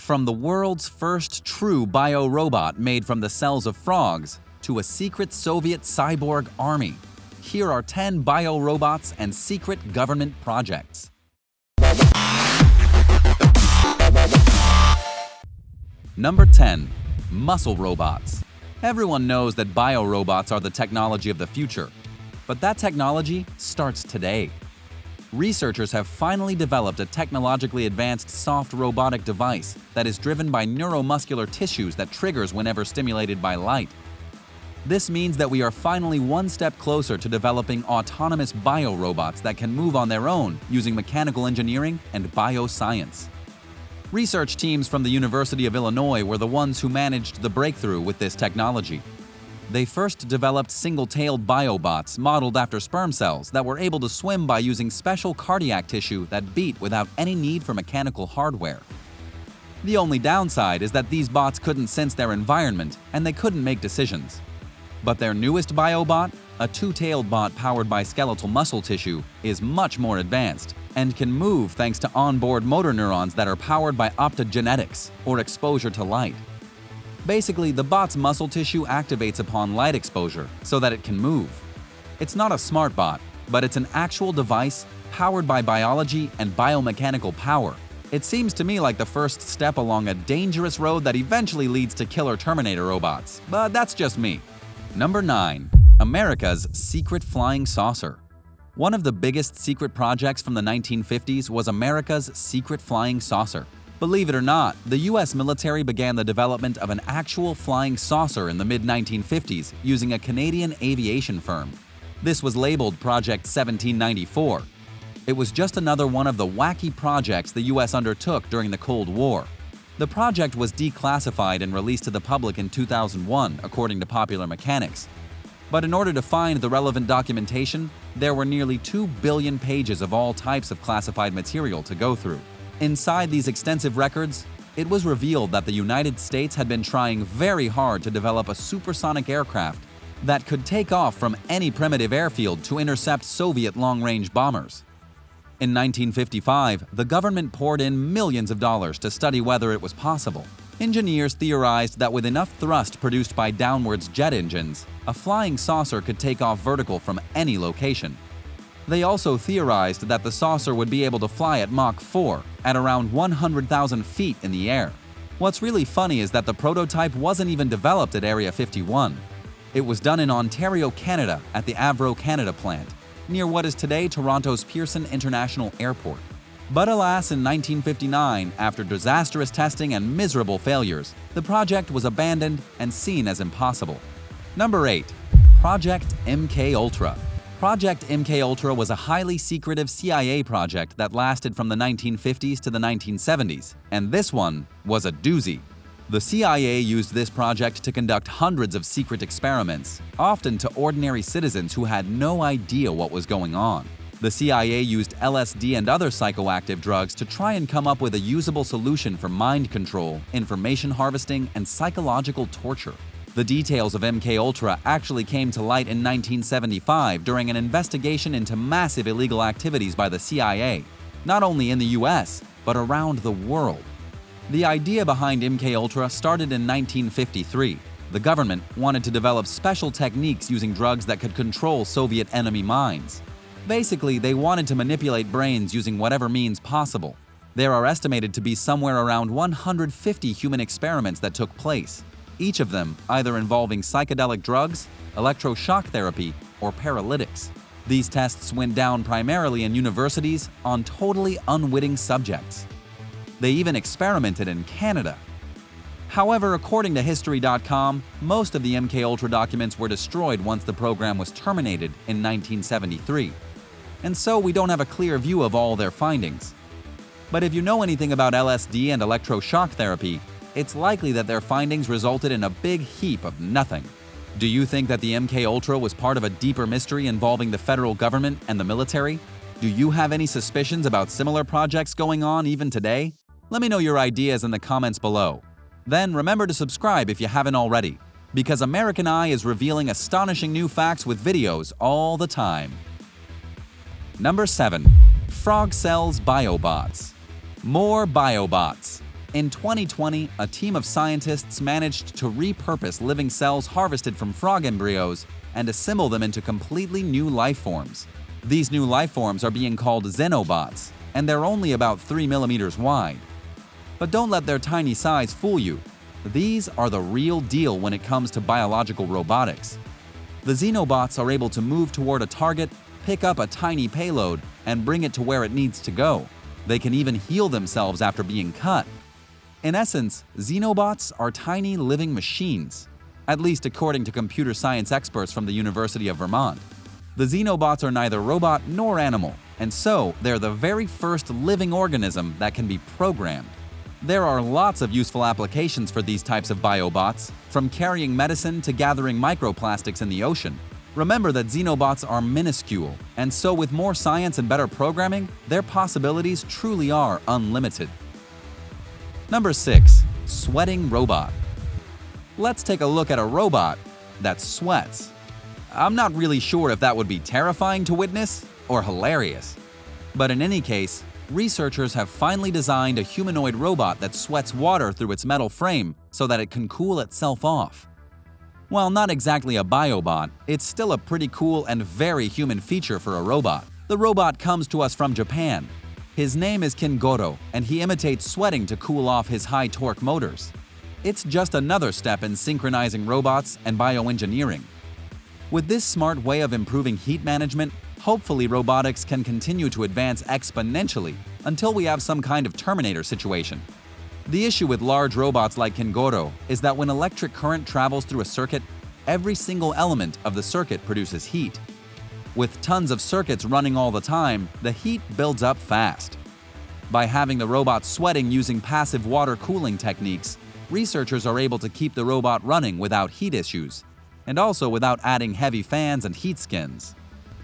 From the world's first true biorobot made from the cells of frogs to a secret Soviet cyborg army, here are 10 biorobots and secret government projects. Number 10. Muscle robots. Everyone knows that biorobots are the technology of the future, but that technology starts today. Researchers have finally developed a technologically advanced soft robotic device that is driven by neuromuscular tissues that triggers whenever stimulated by light. This means that we are finally one step closer to developing autonomous biorobots that can move on their own using mechanical engineering and bioscience. Research teams from the University of Illinois were the ones who managed the breakthrough with this technology. They first developed single-tailed biobots modeled after sperm cells that were able to swim by using special cardiac tissue that beat without any need for mechanical hardware. The only downside is that these bots couldn't sense their environment and they couldn't make decisions. But their newest biobot, a two-tailed bot powered by skeletal muscle tissue, is much more advanced and can move thanks to onboard motor neurons that are powered by optogenetics, or exposure to light. Basically, the bot's muscle tissue activates upon light exposure so that it can move. It's not a smart bot, but it's an actual device powered by biology and biomechanical power. It seems to me like the first step along a dangerous road that eventually leads to killer Terminator robots, but that's just me. Number 9. America's secret flying saucer. One of the biggest secret projects from the 1950s was America's secret flying saucer. Believe it or not, the US military began the development of an actual flying saucer in the mid-1950s using a Canadian aviation firm. This was labeled Project 1794. It was just another one of the wacky projects the US undertook during the Cold War. The project was declassified and released to the public in 2001, according to Popular Mechanics. But in order to find the relevant documentation, there were nearly 2 billion pages of all types of classified material to go through. Inside these extensive records, it was revealed that the United States had been trying very hard to develop a supersonic aircraft that could take off from any primitive airfield to intercept Soviet long-range bombers. In 1955, the government poured in millions of dollars to study whether it was possible. Engineers theorized that with enough thrust produced by downwards jet engines, a flying saucer could take off vertical from any location. They also theorized that the saucer would be able to fly at Mach 4 at around 100,000 feet in the air. What's really funny is that the prototype wasn't even developed at Area 51. It was done in Ontario, Canada at the Avro Canada plant, near what is today Toronto's Pearson International Airport. But alas, in 1959, after disastrous testing and miserable failures, the project was abandoned and seen as impossible. Number 8. Project MKUltra. Project MKUltra was a highly secretive CIA project that lasted from the 1950s to the 1970s, and this one was a doozy. The CIA used this project to conduct hundreds of secret experiments, often to ordinary citizens who had no idea what was going on. The CIA used LSD and other psychoactive drugs to try and come up with a usable solution for mind control, information harvesting, and psychological torture. The details of MKUltra actually came to light in 1975 during an investigation into massive illegal activities by the CIA, not only in the US, but around the world. The idea behind MKUltra started in 1953. The government wanted to develop special techniques using drugs that could control Soviet enemy minds. Basically, they wanted to manipulate brains using whatever means possible. There are estimated to be somewhere around 150 human experiments that took place, each of them either involving psychedelic drugs, electroshock therapy, or paralytics. These tests went down primarily in universities on totally unwitting subjects. They even experimented in Canada. However, according to History.com, most of the MKUltra documents were destroyed once the program was terminated in 1973. And so we don't have a clear view of all their findings. But if you know anything about LSD and electroshock therapy, it's likely that their findings resulted in a big heap of nothing. Do you think that the MKUltra was part of a deeper mystery involving the federal government and the military? Do you have any suspicions about similar projects going on even today? Let me know your ideas in the comments below. Then remember to subscribe if you haven't already, because American Eye is revealing astonishing new facts with videos all the time. Number 7. Frog Cells Biobots. More biobots. In 2020, a team of scientists managed to repurpose living cells harvested from frog embryos and assemble them into completely new life forms. These new life forms are being called xenobots, and they're only about 3 millimeters wide. But don't let their tiny size fool you. These are the real deal when it comes to biological robotics. The xenobots are able to move toward a target, pick up a tiny payload, and bring it to where it needs to go. They can even heal themselves after being cut. In essence, xenobots are tiny living machines, at least according to computer science experts from the University of Vermont. The xenobots are neither robot nor animal, and so they're the very first living organism that can be programmed. There are lots of useful applications for these types of biobots, from carrying medicine to gathering microplastics in the ocean. Remember that xenobots are minuscule, and so with more science and better programming, their possibilities truly are unlimited. Number 6. Sweating robot. Let's take a look at a robot that sweats. I'm not really sure if that would be terrifying to witness or hilarious. But in any case, researchers have finally designed a humanoid robot that sweats water through its metal frame so that it can cool itself off. While not exactly a biobot, it's still a pretty cool and very human feature for a robot. The robot comes to us from Japan. His name is Kingoro, and he imitates sweating to cool off his high-torque motors. It's just another step in synchronizing robots and bioengineering. With this smart way of improving heat management, hopefully robotics can continue to advance exponentially until we have some kind of Terminator situation. The issue with large robots like Kingoro is that when electric current travels through a circuit, every single element of the circuit produces heat. With tons of circuits running all the time, the heat builds up fast. By having the robot sweating using passive water cooling techniques, researchers are able to keep the robot running without heat issues, and also without adding heavy fans and heat skins.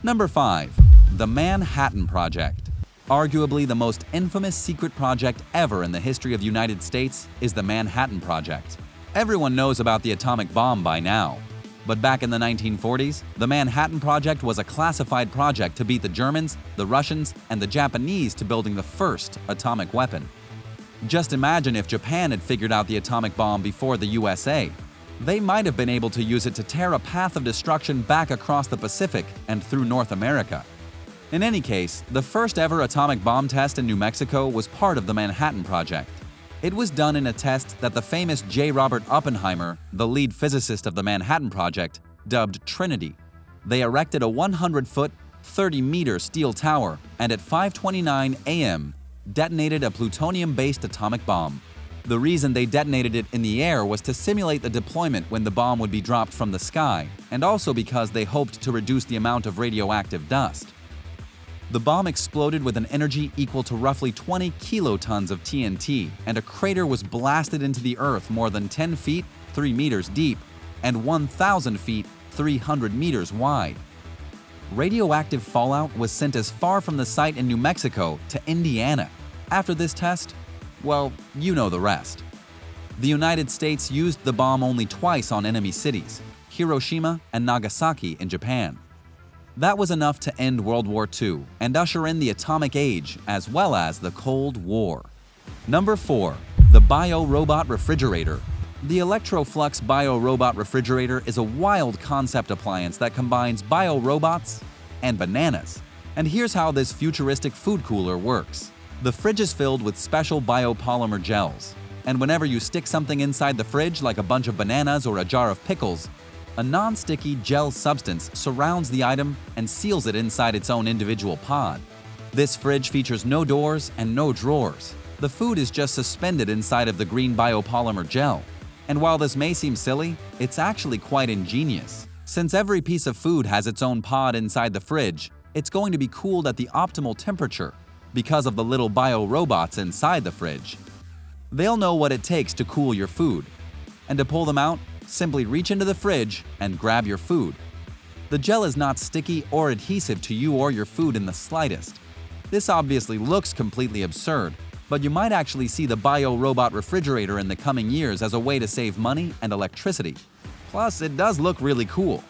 Number 5. The Manhattan Project. Arguably the most infamous secret project ever in the history of the United States is the Manhattan Project. Everyone knows about the atomic bomb by now. But back in the 1940s, the Manhattan Project was a classified project to beat the Germans, the Russians, and the Japanese to building the first atomic weapon. Just imagine if Japan had figured out the atomic bomb before the USA. They might have been able to use it to tear a path of destruction back across the Pacific and through North America. In any case, the first ever atomic bomb test in New Mexico was part of the Manhattan Project. It was done in a test that the famous J. Robert Oppenheimer, the lead physicist of the Manhattan Project, dubbed Trinity. They erected a 100-foot, 30-meter steel tower and at 5:29 a.m. detonated a plutonium-based atomic bomb. The reason they detonated it in the air was to simulate the deployment when the bomb would be dropped from the sky, and also because they hoped to reduce the amount of radioactive dust. The bomb exploded with an energy equal to roughly 20 kilotons of TNT, and a crater was blasted into the earth more than 10 feet, 3 meters deep, and 1,000 feet, 300 meters wide. Radioactive fallout was sent as far from the site in New Mexico to Indiana. After this test, well, you know the rest. The United States used the bomb only twice on enemy cities, Hiroshima and Nagasaki in Japan. That was enough to end World War II and usher in the atomic age as well as the Cold War. Number 4. The biorobot refrigerator. The Electroflux biorobot refrigerator is a wild concept appliance that combines biorobots and bananas. And here's how this futuristic food cooler works. The fridge is filled with special biopolymer gels, and whenever you stick something inside the fridge like a bunch of bananas or a jar of pickles, a non-sticky gel substance surrounds the item and seals it inside its own individual pod. This fridge features no doors and no drawers. The food is just suspended inside of the green biopolymer gel. And while this may seem silly, it's actually quite ingenious. Since every piece of food has its own pod inside the fridge, it's going to be cooled at the optimal temperature because of the little biorobots inside the fridge. They'll know what it takes to cool your food. And to pull them out, simply reach into the fridge and grab your food. The gel is not sticky or adhesive to you or your food in the slightest. This obviously looks completely absurd, but you might actually see the biorobot refrigerator in the coming years as a way to save money and electricity. Plus, it does look really cool.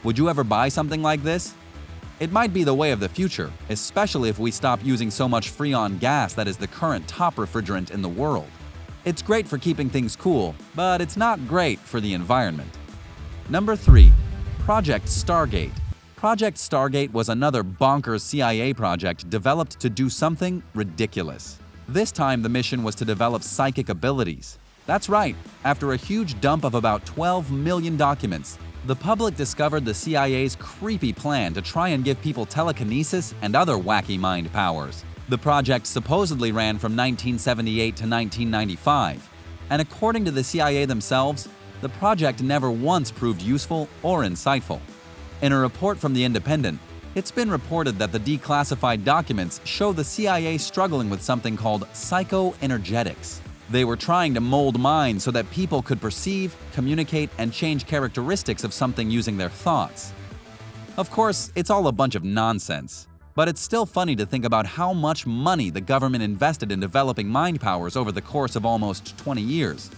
Would you ever buy something like this? It might be the way of the future, especially if we stop using so much Freon gas that is the current top refrigerant in the world. It's great for keeping things cool, but it's not great for the environment. Number 3. Project STARGATE. Project STARGATE was another bonkers CIA project developed to do something ridiculous. This time the mission was to develop psychic abilities. That's right, after a huge dump of about 12 million documents, the public discovered the CIA's creepy plan to try and give people telekinesis and other wacky mind powers. The project supposedly ran from 1978 to 1995, and according to the CIA themselves, the project never once proved useful or insightful. In a report from The Independent, it's been reported that the declassified documents show the CIA struggling with something called psychoenergetics. They were trying to mold minds so that people could perceive, communicate, and change characteristics of something using their thoughts. Of course, it's all a bunch of nonsense, but it's still funny to think about how much money the government invested in developing mind powers over the course of almost 20 years.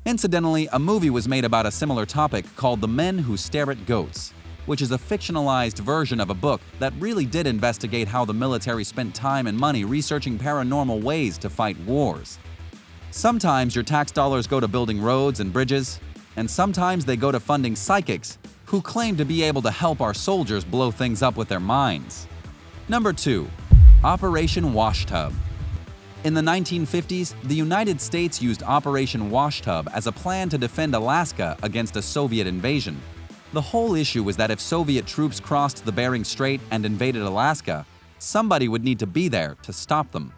Incidentally, a movie was made about a similar topic called The Men Who Stare at Goats, which is a fictionalized version of a book that really did investigate how the military spent time and money researching paranormal ways to fight wars. Sometimes your tax dollars go to building roads and bridges, and sometimes they go to funding psychics who claim to be able to help our soldiers blow things up with their minds. Number 2. Operation WASHTUB. In the 1950s, the United States used Operation WASHTUB as a plan to defend Alaska against a Soviet invasion. The whole issue was that if Soviet troops crossed the Bering Strait and invaded Alaska, somebody would need to be there to stop them.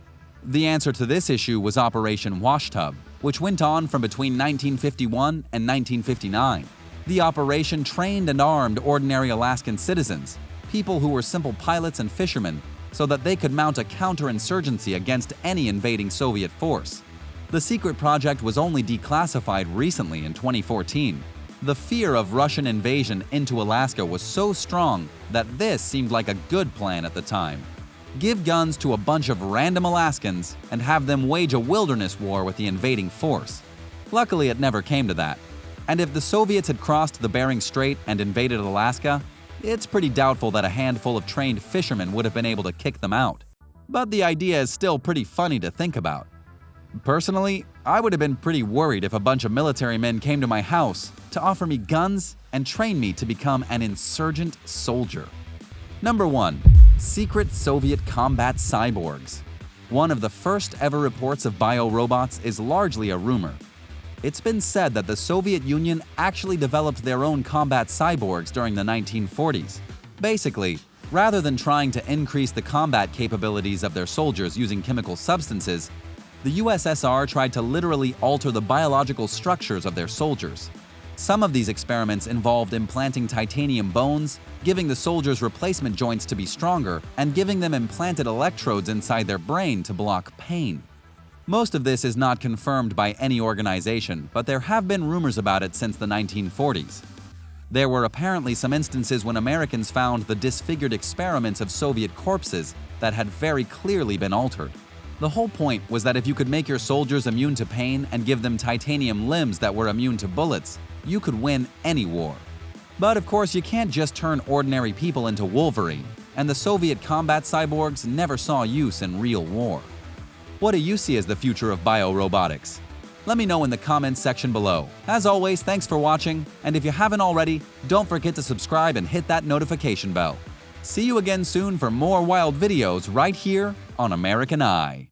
The answer to this issue was Operation WASHTUB, which went on from between 1951 and 1959. The operation trained and armed ordinary Alaskan citizens, people who were simple pilots and fishermen, so that they could mount a counterinsurgency against any invading Soviet force. The secret project was only declassified recently in 2014. The fear of Russian invasion into Alaska was so strong that this seemed like a good plan at the time. Give guns to a bunch of random Alaskans and have them wage a wilderness war with the invading force. Luckily, it never came to that. And if the Soviets had crossed the Bering Strait and invaded Alaska, it's pretty doubtful that a handful of trained fishermen would have been able to kick them out. But the idea is still pretty funny to think about. Personally, I would have been pretty worried if a bunch of military men came to my house to offer me guns and train me to become an insurgent soldier. Number 1. Secret Soviet combat cyborgs. One of the first ever reports of biorobots is largely a rumor. It's been said that the Soviet Union actually developed their own combat cyborgs during the 1940s. Basically, rather than trying to increase the combat capabilities of their soldiers using chemical substances, the USSR tried to literally alter the biological structures of their soldiers. Some of these experiments involved implanting titanium bones, giving the soldiers replacement joints to be stronger, and giving them implanted electrodes inside their brain to block pain. Most of this is not confirmed by any organization, but there have been rumors about it since the 1940s. There were apparently some instances when Americans found the disfigured experiments of Soviet corpses that had very clearly been altered. The whole point was that if you could make your soldiers immune to pain and give them titanium limbs that were immune to bullets, you could win any war. But of course, you can't just turn ordinary people into Wolverine, and the Soviet combat cyborgs never saw use in real war. What do you see as the future of biorobotics? Let me know in the comments section below. As always, thanks for watching, and if you haven't already, don't forget to subscribe and hit that notification bell. See you again soon for more wild videos right here on American Eye.